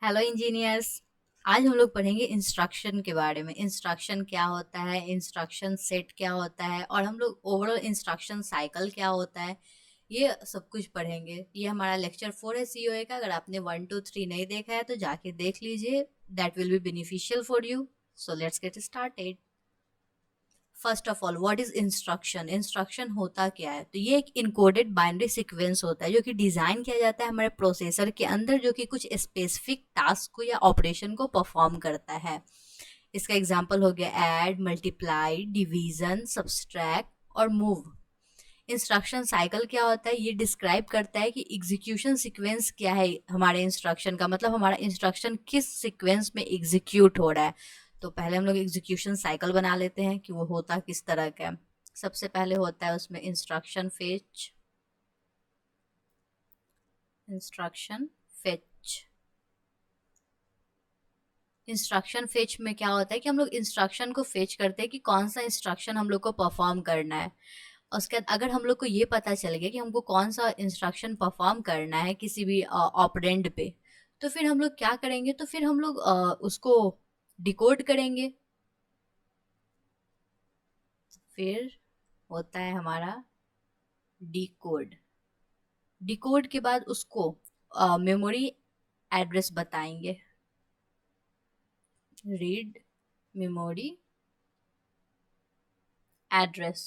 Hello engineers. आज हम लोग पढ़ेंगे इंस्ट्रक्शन के बारे में। इंस्ट्रक्शन क्या होता है, इंस्ट्रक्शन सेट क्या होता है, और हम लोग ओवरऑल इंस्ट्रक्शन साइकिल क्या होता है, ये सब कुछ पढ़ेंगे। ये हमारा लेक्चर 4 है सीओए का। अगर आपने 1 2 3 नहीं देखा है तो जाके देख लीजिए, that will be beneficial for you. So let's get started. First of all, what is instruction? Instruction होता क्या है? तो ये एक इनकोडेड बाइनरी सीक्वेंस होता है जो कि डिजाइन किया जाता है हमारे प्रोसेसर के अंदर, जो कि कुछ स्पेसिफिक टास्क को या ऑपरेशन को परफॉर्म करता है। इसका एग्जांपल हो गया ऐड, मल्टीप्लाई, डिवीजन, सब्सट्रैक्ट और मूव। इंस्ट्रक्शन साइकिल क्या होता है? ये डिस्क्राइब करता है कि एग्जीक्यूशन सीक्वेंस क्या है हमारे इंस्ट्रक्शन का, मतलब हमारा इंस्ट्रक्शन किस सीक्वेंस में एग्जीक्यूट हो रहा है। तो पहले हम लोग एग्जीक्यूशन साइकिल बना लेते हैं कि वो होता किस तरह का है। सबसे पहले होता है उसमें instruction fetch. Instruction fetch instruction fetch में क्या होता है कि हम लोग इंस्ट्रक्शन को फेच करते हैं कि कौन सा इंस्ट्रक्शन हम लोग को परफॉर्म करना है। उसके बाद अगर हम लोग को ये पता चल गया कि हमको कौन सा इंस्ट्रक्शन परफॉर्म करना है किसी भी ऑपरेंड पे, तो फिर हम लोग क्या करेंगे? तो फिर हम लोग उसको डिकोड करेंगे। फिर होता है हमारा डिकोड। डिकोड के बाद उसको मेमोरी एड्रेस बताएंगे। रीड मेमोरी एड्रेस,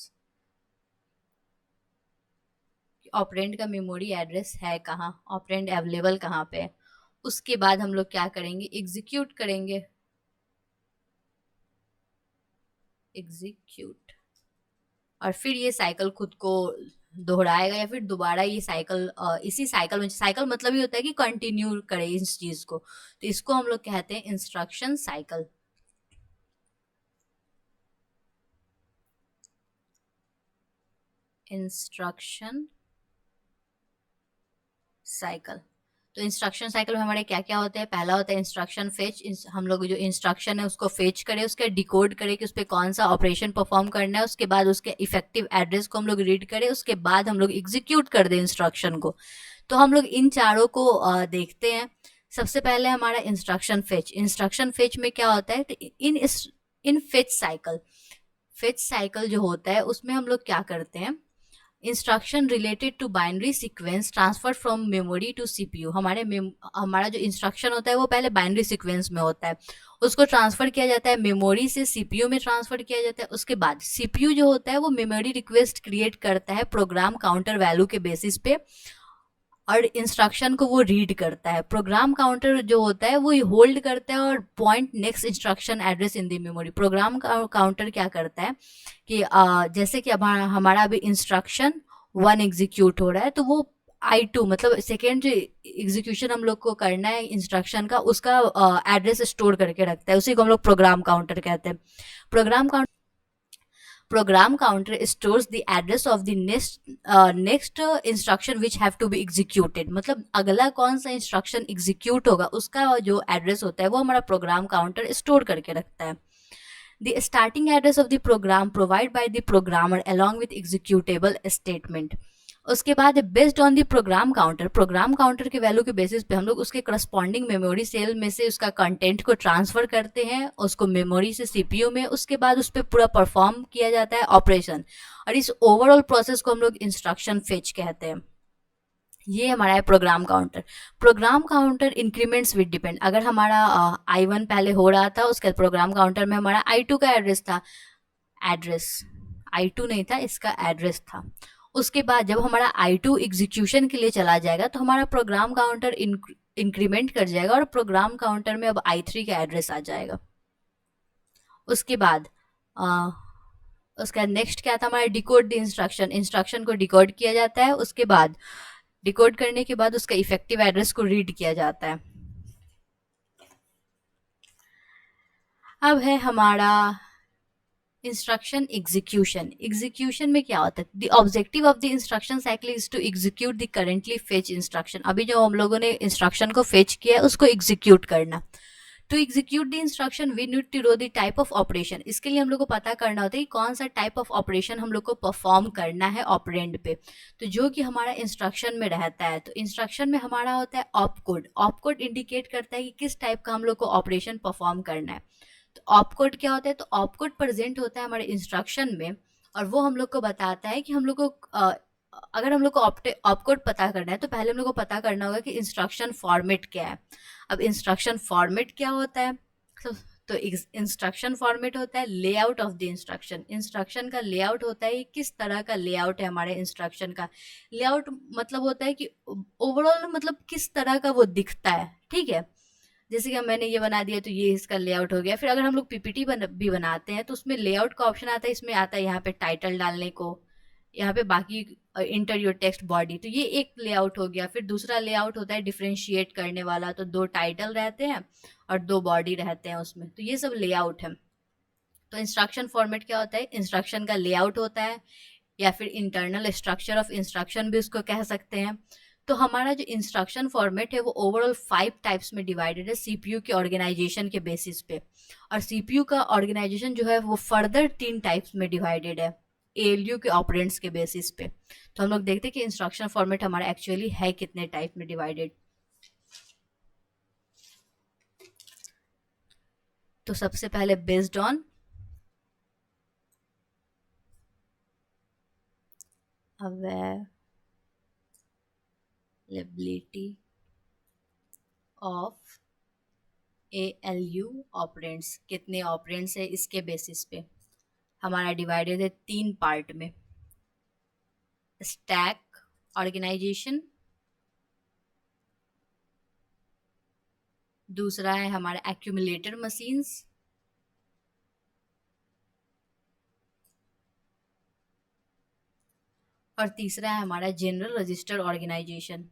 ऑपरेंड का मेमोरी एड्रेस है कहाँ, ऑपरेंड अवेलेबल कहाँ पे है। उसके बाद हम लोग क्या करेंगे? एग्जीक्यूट करेंगे। एग्जीक्यूट, और फिर ये साइकिल खुद को दोहराएगा या फिर दोबारा ये साइकिल इसी साइकिल में, साइकिल मतलब ये होता है कि कंटिन्यू करे इस चीज को, तो इसको हम लोग कहते हैं इंस्ट्रक्शन साइकिल। Instruction cycle. तो इंस्ट्रक्शन साइकिल में हमारे क्या क्या होते हैं? पहला होता है इंस्ट्रक्शन फेच। हम लोग जो इंस्ट्रक्शन है उसको फेच करें, उसके डिकोड करें कि उस पर कौन सा ऑपरेशन परफॉर्म करना है, उसके बाद उसके इफेक्टिव एड्रेस को हम लोग रीड करें, उसके बाद हम लोग एग्जीक्यूट कर दें इंस्ट्रक्शन को। तो हम लोग इन चारों को देखते हैं। सबसे पहले हमारा इंस्ट्रक्शन फेच। इंस्ट्रक्शन फेच में क्या होता है? तो in fetch cycle, fetch cycle जो होता है उसमें हम लोग क्या करते हैं? Instruction related to binary sequence transfer from memory to CPU. हमारा जो इंस्ट्रक्शन होता है वो पहले बाइनरी सीक्वेंस में होता है, उसको ट्रांसफर किया जाता है मेमोरी से सीपीयू में ट्रांसफर किया जाता है। उसके बाद सीपीयू जो होता है वो मेमोरी रिक्वेस्ट क्रिएट करता है प्रोग्राम काउंटर वैल्यू के बेसिस पे, और इंस्ट्रक्शन को वो रीड करता है। प्रोग्राम काउंटर जो होता है वो होल्ड करता है और point next instruction address in the memory. Program counter क्या करता है कि जैसे कि अब हमारा अभी इंस्ट्रक्शन 1 एग्जीक्यूट हो रहा है, तो वो I2 मतलब सेकेंड जो एग्जीक्यूशन हम लोग को करना है इंस्ट्रक्शन का, उसका एड्रेस स्टोर करके रखता है। उसी को हम लोग प्रोग्राम काउंटर कहते हैं। Program counter program counter stores the address of the next instruction which have to be executed। मतलब अगला कौन सा इंस्ट्रक्शन एग्जीक्यूट होगा उसका जो एड्रेस होता है वो हमारा प्रोग्राम काउंटर स्टोर करके रखता है। The starting address of the program provided by the programmer along with executable statement। उसके बाद based on the program counter, program counter के वैल्यू के बेसिस पे हम लोग उसके करस्पॉन्डिंग मेमोरी सेल में से उसका कंटेंट को ट्रांसफर करते हैं उसको मेमोरी से सीपीयू में। उसके बाद उस पर पूरा परफॉर्म किया जाता है ऑपरेशन, और इस ओवरऑल प्रोसेस को हम लोग इंस्ट्रक्शन फेच कहते हैं। ये हमारा है program counter. Program counter increments with depend. अगर हमारा I1 पहले हो रहा था, उसके प्रोग्राम काउंटर में हमारा I2 का एड्रेस था, एड्रेस I2 नहीं था, इसका एड्रेस था। उसके बाद जब हमारा I2 एग्जीक्यूशन के लिए चला जाएगा तो हमारा प्रोग्राम काउंटर इंक्रीमेंट कर जाएगा और प्रोग्राम काउंटर में अब I3 का एड्रेस आ जाएगा। उसके बाद उसका नेक्स्ट क्या था? हमारा डिकोड द इंस्ट्रक्शन। इंस्ट्रक्शन को डिकोड किया जाता है, उसके बाद डिकोड करने के बाद उसका इफेक्टिव एड्रेस को रीड किया जाता है। अब है हमारा इंस्ट्रक्शन एग्जीक्यूशन। एग्जीक्यूशन में क्या होता है? The objective of the instruction cycle is to execute the currently fetch instruction. अभी जो हम लोगों ने इंस्ट्रक्शन को फेच किया है उसको एग्जीक्यूट करना। To execute the instruction we need to know the type of operation. इसके लिए हम लोग को पता करना होता है कि कौन सा टाइप ऑफ ऑपरेशन हम लोग को परफॉर्म करना है ऑपरेंड पे, तो जो कि हमारा इंस्ट्रक्शन में रहता है। तो इंस्ट्रक्शन में हमारा होता है op code. Op code indicate करता है कि किस टाइप का हम लोग को ऑपरेशन परफॉर्म करना है। तो ऑप कोड क्या होता है, तो ऑप कोड प्रेजेंट होता है हमारे इंस्ट्रक्शन में, और वो हम लोग को बताता है कि हम लोग को अगर हम लोग को ऑप कोड पता करना है तो पहले हम लोग को पता करना होगा कि इंस्ट्रक्शन फॉर्मेट क्या है। अब इंस्ट्रक्शन फॉर्मेट क्या होता है, तो इंस्ट्रक्शन फॉर्मेट होता है layout of the instruction. Instruction का लेआउट होता है किस तरह का लेआउट है हमारे इंस्ट्रक्शन का। लेआउट मतलब होता है कि ओवरऑल मतलब किस तरह का वो दिखता है, ठीक है। जैसे कि मैंने ये बना दिया तो ये इसका लेआउट हो गया। फिर अगर हम लोग पीपीटी भी बनाते हैं तो उसमें लेआउट का ऑप्शन आता है, इसमें आता है यहाँ पे टाइटल डालने को, यहाँ पे बाकी इंटर योर टेक्स्ट बॉडी, तो ये एक लेआउट हो गया। फिर दूसरा लेआउट होता है डिफ्रेंशिएट करने वाला, तो 2 टाइटल रहते हैं और 2 बॉडी रहते हैं उसमें, तो ये सब लेआउट है। तो इंस्ट्रक्शन फॉर्मेट क्या होता है, इंस्ट्रक्शन का लेआउट होता है, या फिर इंटरनल स्ट्रक्चर ऑफ इंस्ट्रक्शन भी उसको कह सकते हैं। तो हमारा जो इंस्ट्रक्शन फॉर्मेट है वो ओवरऑल 5 टाइप्स में डिवाइडेड है सीपीयू के ऑर्गेनाइजेशन के बेसिस पे, और सीपीयू का ऑर्गेनाइजेशन जो है वो फर्दर 3 टाइप्स में डिवाइडेड है एएलयू के ऑपरेंड्स के बेसिस पे। तो हम लोग देखते हैं कि इंस्ट्रक्शन फॉर्मेट हमारा एक्चुअली है कितने टाइप में डिवाइडेड। तो सबसे पहले based on availability of ALU operands, कितने ऑपरेंड्स है इसके बेसिस पे हमारा डिवाइडेड है 3 पार्ट में। स्टैक ऑर्गेनाइजेशन, दूसरा है हमारा एक्यूमुलेटर मशीन्स, और तीसरा है हमारा जनरल रजिस्टर ऑर्गेनाइजेशन।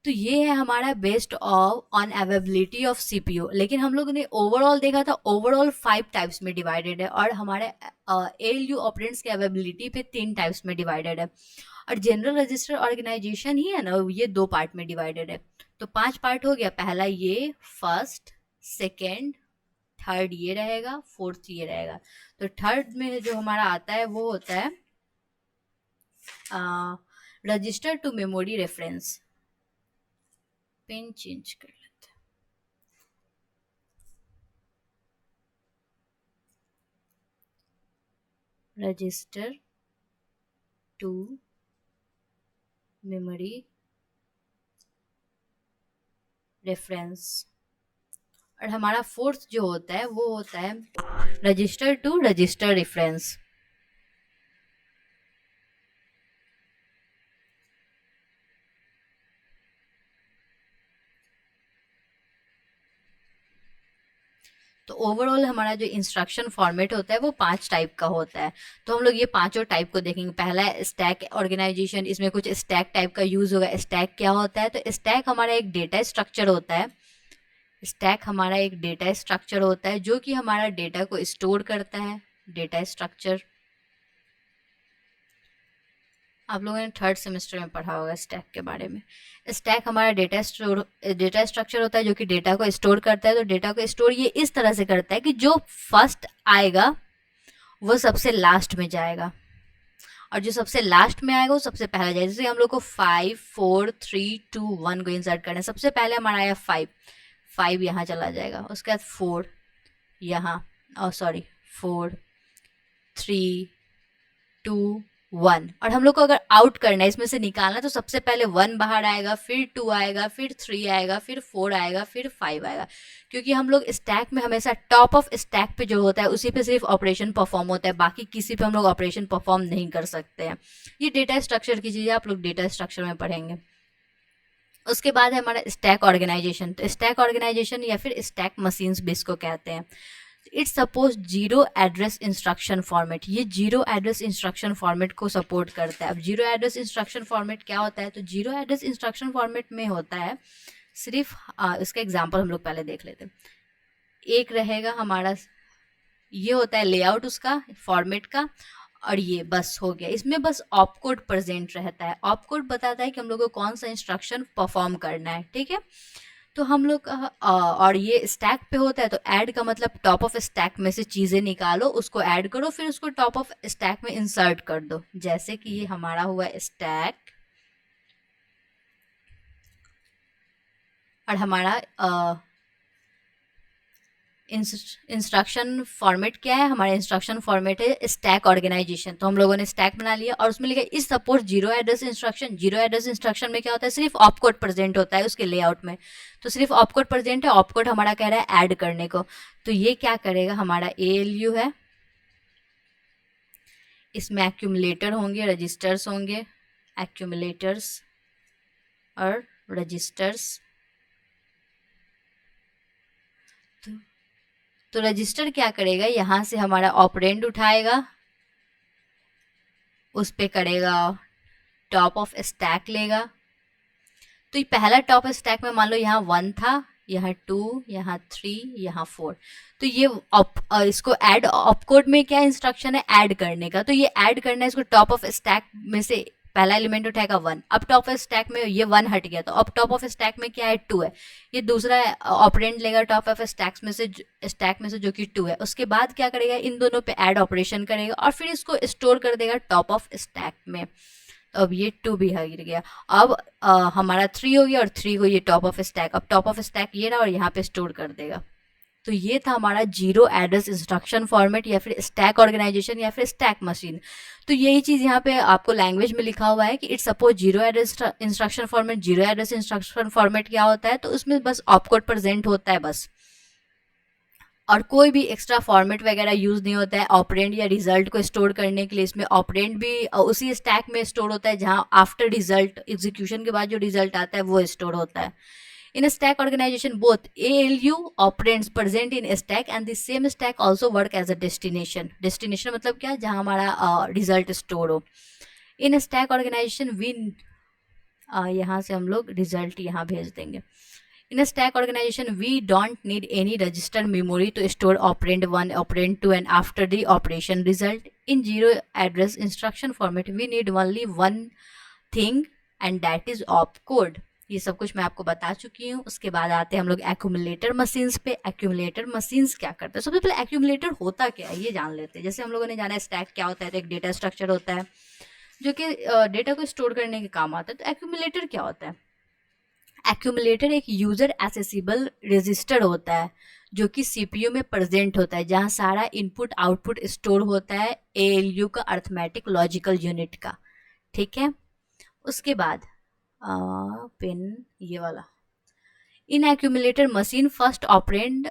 तो ये है हमारा based on availability of CPU. लेकिन हम लोगों ने ओवरऑल देखा था, ओवरऑल 5 टाइप्स में डिवाइडेड है, और हमारे एएलयू ऑपरेंड्स के अवेलेबिलिटी पे 3 टाइप्स में डिवाइडेड है। और जनरल रजिस्टर ऑर्गेनाइजेशन ही है ना, ये 2 पार्ट में डिवाइडेड है। तो 5 पार्ट हो गया, पहला ये, फर्स्ट, सेकेंड, थर्ड ये रहेगा, फोर्थ ये रहेगा। तो थर्ड में जो हमारा आता है वो होता है register to memory reference. Pen change कर लेते हैं। Register to memory reference. और हमारा फोर्थ जो होता है वो होता है रजिस्टर टू रजिस्टर रेफरेंस। तो ओवरऑल हमारा जो इंस्ट्रक्शन फॉर्मेट होता है वो 5 टाइप का होता है। तो हम लोग ये पांचों टाइप को देखेंगे। पहला है स्टैक ऑर्गेनाइजेशन, इसमें कुछ स्टैक टाइप का यूज होगा। स्टैक क्या होता है, तो स्टैक हमारा एक डेटा स्ट्रक्चर होता है। स्टैक हमारा एक डेटा स्ट्रक्चर होता है जो कि हमारा डेटा को स्टोर करता है। डेटा स्ट्रक्चर आप लोगों ने 3rd सेमेस्टर में पढ़ा होगा स्टैक के बारे में। स्टैक हमारा डेटा स्ट्रक्चर होता है जो कि डेटा को स्टोर करता है। तो डेटा को स्टोर ये इस तरह से करता है कि जो फर्स्ट आएगा वो सबसे लास्ट में जाएगा, और जो सबसे लास्ट में आएगा वो सबसे पहले जाएगा। जैसे हम लोग को 5 4 3 2 1 को इंसर्ट करना है। सबसे पहले हमारा आया 5 यहाँ चला जाएगा, उसके बाद 4 यहाँ, और सॉरी 4 3 2 1। और हम लोग को अगर आउट करना है, इसमें से निकालना, तो सबसे पहले 1 बाहर आएगा, फिर 2 आएगा, फिर 3 आएगा, फिर 4 आएगा, फिर 5 आएगा। क्योंकि हम लोग स्टैक में हमेशा टॉप ऑफ स्टैक पे जो होता है उसी पे सिर्फ ऑपरेशन परफॉर्म होता है, बाकी किसी पे हम लोग ऑपरेशन परफॉर्म नहीं कर सकते हैं। ये डेटा स्ट्रक्चर की चीज़ें आप लोग डेटा स्ट्रक्चर में पढ़ेंगे। उसके बाद है हमारा स्टैक ऑर्गेनाइजेशन। तो स्टैक ऑर्गेनाइजेशन या फिर स्टैक मशीन्स भी इसको कहते हैं। It's suppose zero address instruction format. ये जीरो एड्रेस इंस्ट्रक्शन फॉर्मेट को सपोर्ट करता है। अब जीरो एड्रेस इंस्ट्रक्शन फॉर्मेट क्या होता है, तो जीरो एड्रेस इंस्ट्रक्शन फॉर्मेट में होता है सिर्फ इसका एग्जांपल हम लोग पहले देख लेते हैं। एक रहेगा हमारा ये होता है लेआउट उसका फॉर्मेट का, और ये बस हो गया। इसमें बस ऑप कोड प्रेजेंट रहता है। ऑप कोड बताता है कि हम लोग को कौन सा इंस्ट्रक्शन परफॉर्म करना है, ठीक है। तो हम लोग और ये स्टैक पे होता है, तो ऐड का मतलब टॉप ऑफ स्टैक में से चीज़ें निकालो, उसको ऐड करो, फिर उसको टॉप ऑफ स्टैक में इंसर्ट कर दो। जैसे कि ये हमारा हुआ स्टैक, और हमारा इंस्ट्रक्शन फॉर्मेट क्या है, हमारा इंस्ट्रक्शन फॉर्मेट है स्टैक ऑर्गेनाइजेशन। तो हम लोगों ने स्टैक बना लिया और उसमें लिखा इस suppose zero address instruction. Zero address instruction में क्या होता है, सिर्फ ऑपकोड प्रेजेंट होता है उसके लेआउट में, तो सिर्फ ऑपकोड प्रेजेंट है। ऑपकोड हमारा कह रहा है ऐड करने को, तो ये क्या करेगा, हमारा ALU है, इसमें एक्यूमुलेटर होंगे, रजिस्टर्स होंगे, एक्यूमुलेटर्स और रजिस्टर्स। तो रजिस्टर क्या करेगा, यहाँ से हमारा ऑपरेंड उठाएगा, उस पे करेगा टॉप ऑफ स्टैक लेगा। तो ये पहला टॉप स्टैक में मान लो यहाँ 1 था, यहाँ 2, यहाँ 3, यहाँ 4। तो ये इसको ऐड ऑपकोड में क्या इंस्ट्रक्शन है, ऐड करने का। तो ये ऐड करना है, इसको टॉप ऑफ स्टैक में से पहला एलिमेंट उठाएगा 1। अब टॉप ऑफ स्टैक में ये 1 हट गया, तो अब टॉप ऑफ स्टैक में क्या है, 2 है। ये दूसरा ऑपरेंड लेगा टॉप ऑफ स्टैक में से जो कि 2 है। उसके बाद क्या करेगा, इन दोनों पे ऐड ऑपरेशन करेगा और फिर इसको स्टोर कर देगा टॉप ऑफ स्टैक में। तो अब ये 2 भी गिर गया। अब हमारा 3 हो गया और 3 को ये टॉप ऑफ स्टैक, अब टॉप ऑफ स्टैक ये रहा और यहाँ पे स्टोर कर देगा। तो ये था हमारा जीरो एड्रेस इंस्ट्रक्शन फॉर्मेट, या फिर स्टैक ऑर्गेनाइजेशन, या फिर स्टैक मशीन। तो यही चीज़ यहाँ पे आपको लैंग्वेज में लिखा हुआ है कि it's suppose zero address instruction format. Zero address instruction format क्या होता है, तो उसमें बस ऑपकोड प्रेजेंट होता है बस, और कोई भी एक्स्ट्रा फॉर्मेट वगैरह यूज़ नहीं होता है। ऑपरेंड या रिजल्ट को स्टोर करने के लिए इसमें ऑपरेंड भी उसी स्टैक में स्टोर होता है जहां आफ्टर रिजल्ट, एग्जीक्यूशन के बाद जो रिजल्ट आता है वो स्टोर होता है। In stack organization both ALU operands present in stack and the same stack also work as a destination. Destination मतलब क्या, जहां हमारा रिजल्ट स्टोर हो। इन स्टैक ऑर्गेनाइजेशन वी यहाँ से हम लोग रिजल्ट यहाँ भेज देंगे। In a stack organization, we don't need any register memory to store operand 1, operand 2 and after the operation result. In zero address instruction format, we need only one thing and that is opcode. ये सब कुछ मैं आपको बता चुकी हूँ। उसके बाद आते हैं हम लोग एक्यूमुलेटर मशीन्स पे। एक्यूमुलेटर मशीन्स क्या करते हैं, सबसे पहले एक्यूमुलेटर होता क्या है ये जान लेते हैं। जैसे हम लोगों ने जाना स्टैक क्या होता है, तो एक डेटा स्ट्रक्चर होता है जो कि डेटा को स्टोर करने के काम आता है। तो एक्यूमुलेटर क्या होता है, एक्यूमुलेटर एक यूजर एक्सेसिबल रजिस्टर होता है जो कि CPU में प्रेजेंट होता है, जहां सारा इनपुट आउटपुट स्टोर होता है ALU का, अर्थमेटिक लॉजिकल यूनिट का, ठीक है। उसके बाद पिन ये वाला, इन accumulator machine first operand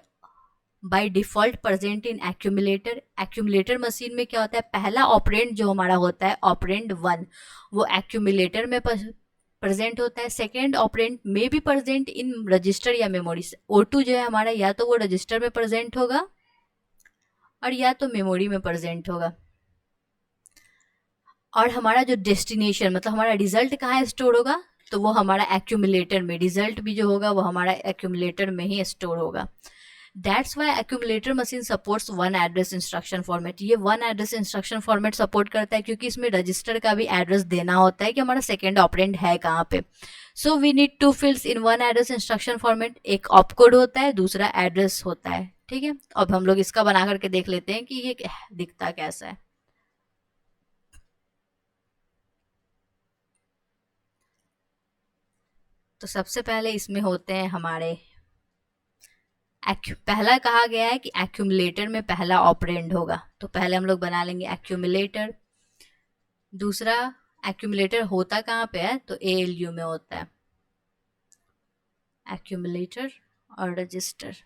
by default present in accumulator. Accumulator machine में क्या होता है, पहला ऑपरेंड जो हमारा होता है ऑपरेंड 1, वो एक्यूमुलेटर में प्रेजेंट होता है। सेकेंड ऑपरेंड में भी प्रेजेंट इन रजिस्टर या मेमोरी। O2 जो है हमारा, या तो वो रजिस्टर में प्रेजेंट होगा और या तो मेमोरी में प्रेजेंट होगा। और हमारा जो डेस्टिनेशन मतलब हमारा रिजल्ट कहाँ स्टोर होगा, तो वो हमारा एक्यूमुलेटर में। रिजल्ट भी जो होगा वो हमारा एक्यूमुलेटर में ही स्टोर होगा। That's why accumulator machine supports one address instruction format. ये one address instruction format support करता है क्योंकि इसमें रजिस्टर का भी एड्रेस देना होता है कि हमारा सेकेंड ऑपरेंड है कहाँ पे। So we need two fields in one address instruction format, एक ऑपकोड होता है, दूसरा एड्रेस होता है, ठीक है। अब हम लोग इसका बना करके देख लेते हैं कि ये दिखता कैसा है। तो सबसे पहले इसमें होते हैं हमारे पहला कहा गया है कि एक्यूमुलेटर में पहला ऑपरेंड होगा, तो पहले हम लोग बना लेंगे एक्यूमुलेटर। दूसरा एक्यूमुलेटर होता कहाँ पे है, तो ALU में होता है, एक्यूमुलेटर और रजिस्टर।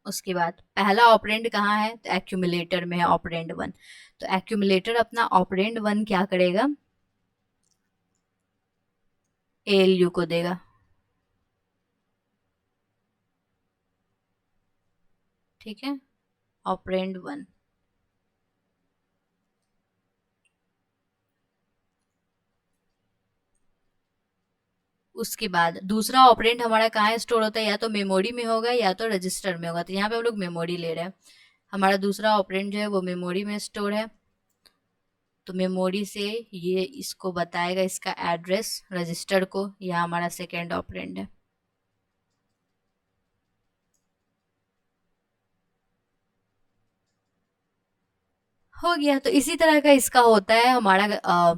उसके बाद पहला ऑपरेंड कहाँ है, तो एक्यूमुलेटर में है, ऑपरेंड 1। तो एक्यूमुलेटर अपना ऑपरेंड 1 क्या करेगा, ALU को देगा, ठीक है, ऑपरेंड 1। उसके बाद दूसरा ऑपरेंड हमारा कहाँ स्टोर होता है, या तो मेमोरी में होगा या तो रजिस्टर में होगा। तो यहाँ पे हम लोग मेमोरी ले रहे हैं, हमारा दूसरा ऑपरेंड जो है वो मेमोरी में स्टोर है। तो मेमोरी से ये इसको बताएगा इसका एड्रेस रजिस्टर को, यह हमारा सेकेंड ऑपरेंड है। हो गया। तो इसी तरह का इसका होता है हमारा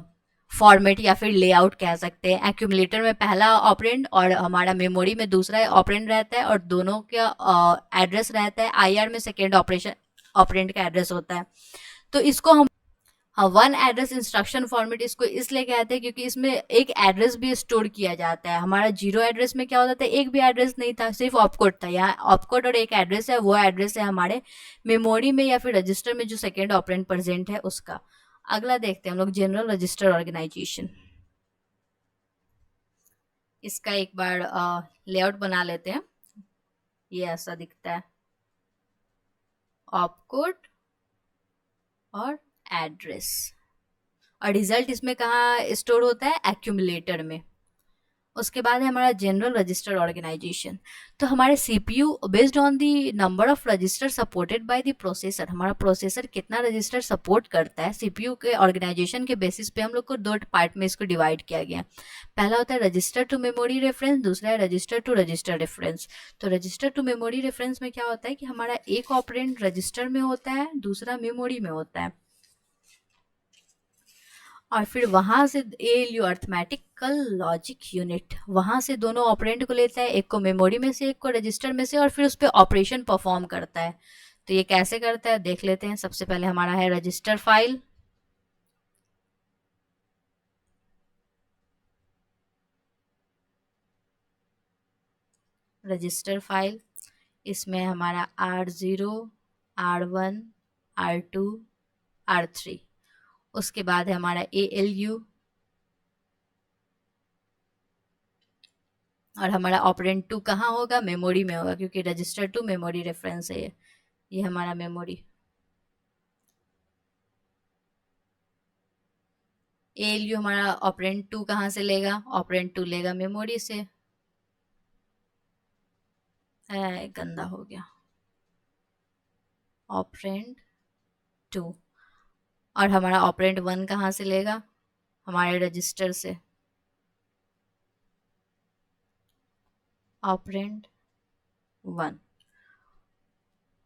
फॉर्मेट या फिर लेआउट कह सकते हैं। एक्यूमुलेटर में पहला ऑपरेंड और हमारा मेमोरी में दूसरा ऑपरेंड रहता है, और दोनों का एड्रेस रहता है। आईआर में सेकेंड ऑपरेंड का एड्रेस होता है। तो इसको हम हाँ, वन एड्रेस इंस्ट्रक्शन फॉर्मेट इसको इसलिए कहते हैं क्योंकि इसमें एक एड्रेस भी स्टोर किया जाता है। हमारा जीरो एड्रेस में क्या होता था, एक भी एड्रेस नहीं था, सिर्फ ऑपकोड था। यहाँ ऑपकोड और एक एड्रेस है, वो एड्रेस है हमारे मेमोरी में या फिर रजिस्टर में जो सेकेंड ऑपरेंड प्रेजेंट है उसका। अगला देखते हैं हम लोग जनरल रजिस्टर ऑर्गेनाइजेशन। इसका एक बार लेआउट बना लेते हैं। ये ऐसा दिखता है, ऑपकोड और एड्रेस, और रिजल्ट इसमें कहाँ स्टोर होता है, एक्यूमुलेटर में। उसके बाद है हमारा जनरल रजिस्टर ऑर्गेनाइजेशन। तो हमारे CPU based on the number of register supported by the processor, हमारा प्रोसेसर कितना रजिस्टर सपोर्ट करता है, सीपीयू के ऑर्गेनाइजेशन के बेसिस पे हम लोग को दो पार्ट में इसको डिवाइड किया गया। पहला होता है रजिस्टर टू मेमोरी रेफरेंस, दूसरा है रजिस्टर टू रजिस्टर रेफरेंस। तो रजिस्टर टू मेमोरी रेफरेंस में क्या होता है कि हमारा एक ऑपरेंड रजिस्टर में होता है, दूसरा मेमोरी में होता है, और फिर वहां से एएलयू अर्थमेटिकल लॉजिक यूनिट वहां से दोनों ऑपरेंड को लेता है, एक को मेमोरी में से एक को रजिस्टर में से, और फिर उस पर ऑपरेशन परफॉर्म करता है। तो ये कैसे करता है देख लेते हैं। सबसे पहले हमारा है रजिस्टर फाइल, रजिस्टर फाइल इसमें हमारा R0, R1, R2, R3। उसके बाद है हमारा ALU, और हमारा ऑपरेंड 2 कहाँ होगा, मेमोरी में होगा, क्योंकि रजिस्टर टू मेमोरी रेफरेंस है ये हमारा मेमोरी। ALU हमारा ऑपरेंड 2 कहाँ से लेगा, ऑपरेंड 2 लेगा मेमोरी से। गंदा हो गया, ऑपरेंड 2, और हमारा ऑपरेंड 1 कहाँ से लेगा, हमारे रजिस्टर से, ऑपरेंड 1।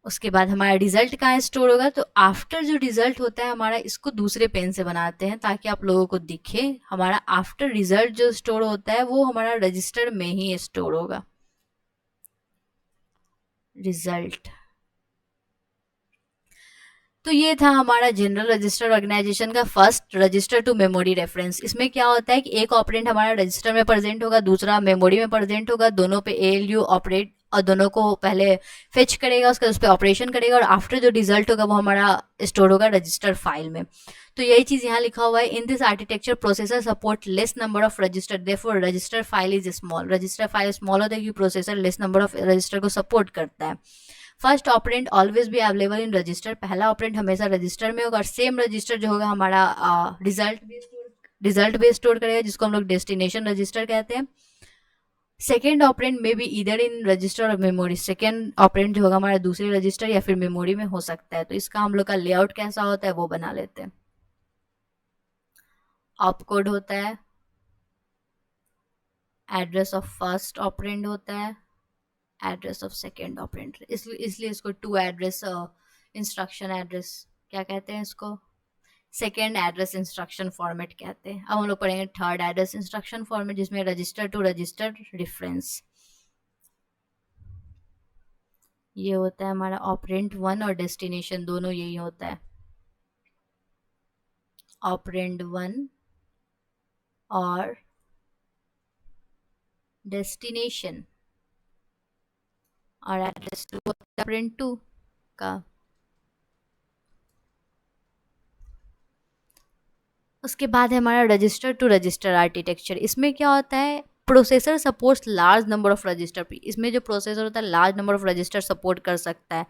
उसके बाद हमारा रिजल्ट कहाँ स्टोर होगा, तो आफ्टर जो रिजल्ट होता है हमारा, इसको दूसरे पेन से बनाते हैं ताकि आप लोगों को दिखे। हमारा आफ्टर रिजल्ट जो स्टोर होता है वो हमारा रजिस्टर में ही स्टोर होगा, रिजल्ट। तो ये था हमारा जनरल रजिस्टर ऑर्गेनाइजेशन का first, register to memory reference. इसमें क्या होता है कि एक ऑपरेंड हमारा रजिस्टर में प्रेजेंट होगा, दूसरा मेमोरी में प्रेजेंट होगा, दोनों पे एएलयू ऑपरेट, और दोनों को पहले फेच करेगा, उसका उस पर ऑपरेशन करेगा, और आफ्टर जो रिजल्ट होगा वो हमारा स्टोर होगा रजिस्टर फाइल में। तो यही चीज यहाँ लिखा हुआ है, in this architecture processor support less number of register, therefore register file is small. Register file small होता है क्योंकि processor less number of register को सपोर्ट करता है। फर्स्ट ऑपरेंड ऑलवेज भी अवेलेबल इन रजिस्टर, पहला ऑपरेंड हमेशा रजिस्टर में होगा, और सेम रजिस्टर जो होगा हमारा रिजल्ट भी स्टोर करेगा, जिसको हम लोग डेस्टिनेशन रजिस्टर कहते हैं। सेकेंड ऑपरेंड में भी इधर इन रजिस्टर और मेमोरी, सेकेंड ऑपरेंड जो होगा हमारा दूसरे रजिस्टर या फिर मेमोरी में हो सकता है। तो इसका हम लोग का लेआउट कैसा होता है वो बना लेते हैं। ऑपकोड होता है, एड्रेस ऑफ फर्स्ट ऑपरेंड होता है, एड्रेस ऑफ सेकेंड ऑपरेंड, इसलिए इसको टू एड्रेस इंस्ट्रक्शन एड्रेस क्या कहते हैं, इसको सेकेंड एड्रेस इंस्ट्रक्शन फॉर्मेट कहते हैं। अब हम लोग पढ़ेंगे थर्ड एड्रेस इंस्ट्रक्शन फॉर्मेट, जिसमें रजिस्टर टू रजिस्टर रेफरेंस। ये होता है हमारा ऑपरेंड 1 और डेस्टिनेशन दोनों यही होता है, ऑपरेंड 1 और डेस्टिनेशन, और एड्रेस 2 ऑपरेंड 2 का। उसके बाद है हमारा रजिस्टर टू रजिस्टर आर्किटेक्चर। इसमें क्या होता है, processor supports large number of register. इसमें जो प्रोसेसर होता है large number of register support कर सकता है।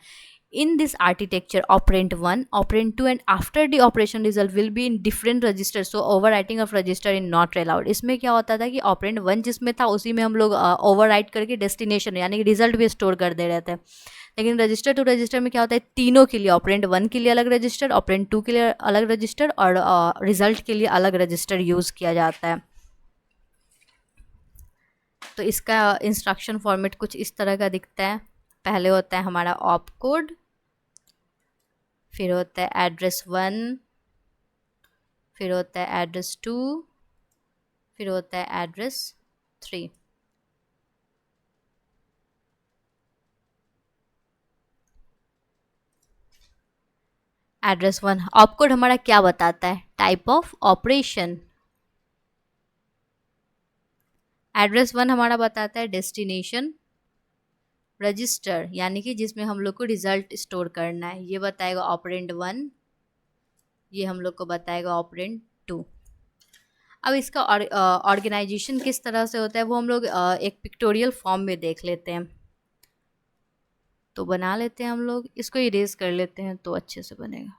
In this architecture, operand 1, operand 2 and after the operation result will be in different registers, so overwriting of register is not allowed. इसमें क्या होता था कि operand 1 जिसमें था उसी में हम लोग ओवरराइट करके डेस्टिनेशन यानी कि रिजल्ट भी स्टोर कर दे रहे थे, लेकिन रजिस्टर टू रजिस्टर में क्या होता है, तीनों के लिए ऑपरेंड 1 के लिए अलग रजिस्टर, ऑपरेंड 2 के लिए अलग रजिस्टर और रिजल्ट के लिए अलग रजिस्टर यूज़ किया जाता है। तो इसका इंस्ट्रक्शन फॉर्मेट कुछ इस तरह का दिखता है। पहले होता है हमारा ऑप कोड, फिर होता है एड्रेस 1, फिर होता है एड्रेस 2, फिर होता है एड्रेस 3। एड्रेस 1 ऑप कोड हमारा क्या बताता है, टाइप ऑफ ऑपरेशन। एड्रेस 1 हमारा बताता है डेस्टिनेशन रजिस्टर यानी कि जिसमें हम लोग को रिजल्ट स्टोर करना है, ये बताएगा ऑपरेंड 1, ये हम लोग को बताएगा ऑपरेंड 2। अब इसका ऑर्गेनाइजेशन किस तरह से होता है वो हम लोग एक पिक्टोरियल फॉर्म में देख लेते हैं। तो बना लेते हैं हम लोग, इसको इरेज कर लेते हैं तो अच्छे से बनेगा।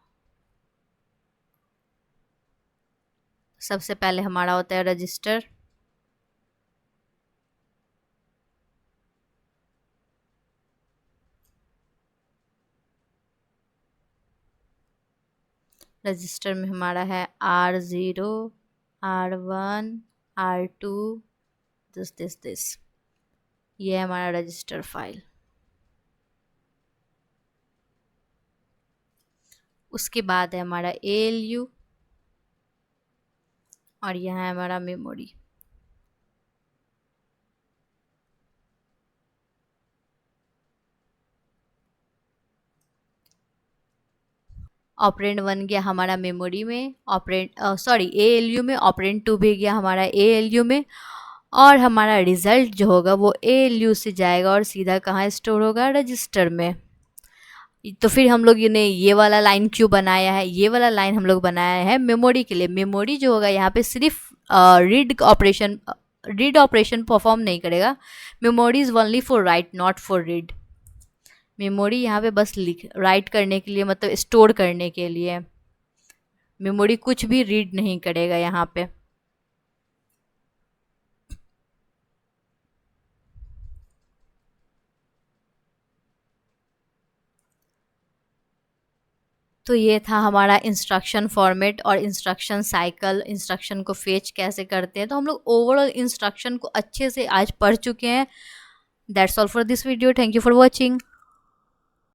सबसे पहले हमारा होता है रजिस्टर, रजिस्टर में हमारा है R0, R1, R2, दिस, ये है हमारा रजिस्टर फाइल। उसके बाद है हमारा ALU और यहाँ है हमारा मेमोरी। ऑपरेंड 1 गया हमारा मेमोरी में, ALU में, ऑपरेंड 2 भी गया हमारा ALU में, और हमारा रिजल्ट जो होगा वो ALU से जाएगा और सीधा कहाँ स्टोर होगा, रजिस्टर में। तो फिर हम लोग ने ये वाला लाइन क्यों बनाया है, ये वाला लाइन हम लोग बनाया है मेमोरी के लिए। मेमोरी जो होगा यहाँ पे सिर्फ रीड ऑपरेशन परफॉर्म नहीं करेगा, memory is only for right not for read. Memory यहाँ पे बस राइट करने के लिए, मतलब स्टोर करने के लिए, मेमोरी कुछ भी रीड नहीं करेगा यहाँ पे। तो ये था हमारा इंस्ट्रक्शन फॉर्मेट और इंस्ट्रक्शन साइकिल, इंस्ट्रक्शन को फेच कैसे करते हैं। तो हम लोग ओवरऑल इंस्ट्रक्शन को अच्छे से आज पढ़ चुके हैं। That's all for this video, thank you for watching.